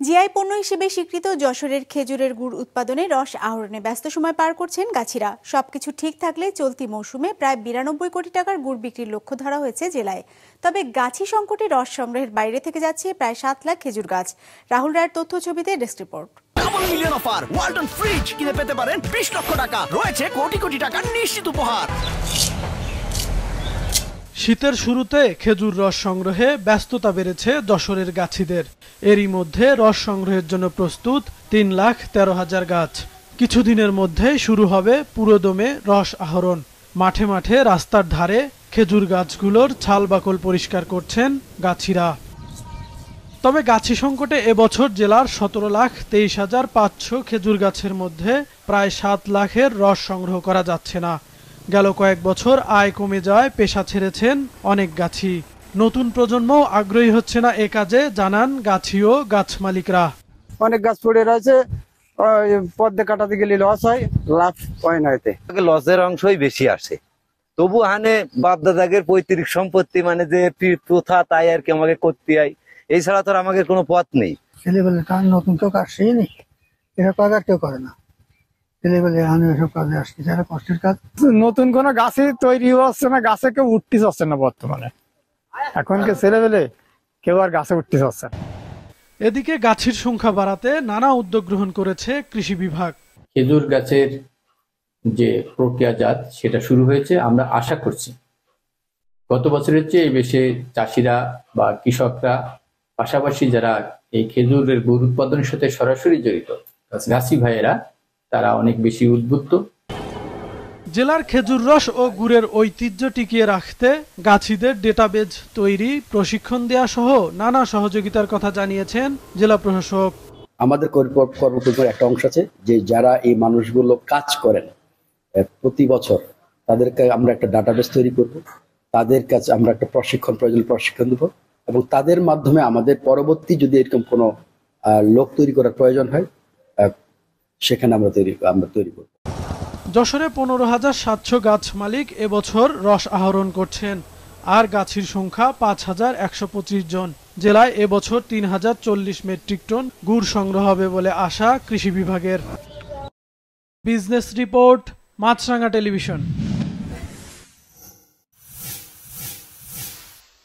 GI পণ্য হিসেবে স্বীকৃত যশোরের খেজুরের গুড় উৎপাদনে রস আহরণে ব্যস্ত সময় পার করছেন গাছিরা। সবকিছু ঠিক থাকলে চলতি মৌসুমে প্রায় 92 কোটি টাকার গুড় বিক্রির লক্ষ্য ধরা হয়েছে জেলায়। তবে গাছি সংকটে রস সংগ্রহের বাইরে থেকে যাচ্ছে প্রায় 7 লাখ খেজুর গাছ। রাহুল রায়ের তথ্য ছবিতে desk report. Double million offer, Walton fridge কিনে পেতে পারেন 20 লক্ষ টাকা, রয়েছে কোটি কোটি টাকার নিশ্চিত উপহার। শীতের শুরুতে খেজুর রস সংগ্রহে ব্যস্ততা বেড়েছে যশোরের গাছিদের। এরই মধ্যে রস সংগ্রহের জন্য প্রস্তুত 3,13,000 গাছ। কিছুদিনের মধ্যেই শুরু হবে পুরোদমে রস আহরণ। মাঠে মাঠে রাস্তার ধারে খেজুর গাছগুলোর ছাল বাকল পরিষ্কার করছেন গাছিরা। তবে গাছি সংকটে এবছর জেলার 17,23,500 খেজুর গাছের মধ্যে প্রায় 7 লাখের রস সংগ্রহ করা যাচ্ছে না। গেল কয়েক বছর আয় কমে যাওয়ায় পেশা ছেড়েছেন অনেক গাছি। নতুন প্রজন্ম আগ্রহী হচ্ছে না এ কাজে, জানান গাছি ও গাছ মালিকরা। অনেক গাছ পড়ে রয়েছে, পদ্মে কাটাতে গেলে লস হয়, লাভ হয় না। এতে লসের অংশই বেশি আসে। তবু হানে বাপদাদাদের পৈতৃক সম্পত্তি মানে যে প্রথা, তাই আর কি আমাকে করতে হয়। এছাড়া তো আমাদের কোনো পথ নেই। ছেলেবেলে কারণ নতুন কেউ কাটছেই নেই, এসব কাজ আর কেউ করে না। ছেলেবেলে আমি এসব কাজে আসছি, যারা কষ্টের কাজ। নতুন কোনো গাছে তৈরি হচ্ছে না, গাছে কেউ উঠতে চাচ্ছে না বর্তমানে। এখনকে ছেলেবেলে কেউ আর গাছে উঠতে চাচ্ছে না। এদিকে গাছের সংখ্যা বাড়াতে নানা উদ্যোগ গ্রহণ করেছে কৃষি বিভাগ। খেজুর গাছের যে প্রক্রিয়াজাত সেটা শুরু হয়েছে। আমরা আশা করছি গত বছরের চেয়ে বেশি চাষিরা বা কৃষকরা, পাশাপাশি যারা এই খেজুরের গুড় উৎপাদনের সাথে সরাসরি জড়িত গাছি ভাইয়েরা, তারা অনেক বেশি উদ্বুদ্ধ। জেলার খেজুর রস ও গুড়ের ঐতিহ্য টিকিয়ে রাখতে গাছিদের ডেটাবেজ তৈরি, প্রশিক্ষণ দেওয়া সহ নানা সহযোগিতার কথা জানিয়েছেন জেলা প্রশাসক। আমাদের কর্মপরিকল্পনার একটা অংশ আছে যে যারা এই মানুষগুলো কাজ করেন প্রতি বছর তাদেরকে আমরা একটা ডাটাবেস তৈরি করব, তাদের কাছে আমরা একটা প্রশিক্ষণ দেবো এবং তাদের মাধ্যমে আমাদের পরবর্তী যদি এরকম কোনো লোক তৈরি করার প্রয়োজন হয় সেখানে আমরা তৈরি করব। যশোরে 15,700 গাছ মালিক এবছর রস আহরণ করছেন, আর গাছির সংখ্যা 5,125 জন। জেলায় এবছর 3,040 মেট্রিক টন গুড় সংগ্রহ হবে বলে আশা কৃষি বিভাগের। বিজনেস রিপোর্ট, মাছরাঙা টেলিভিশন।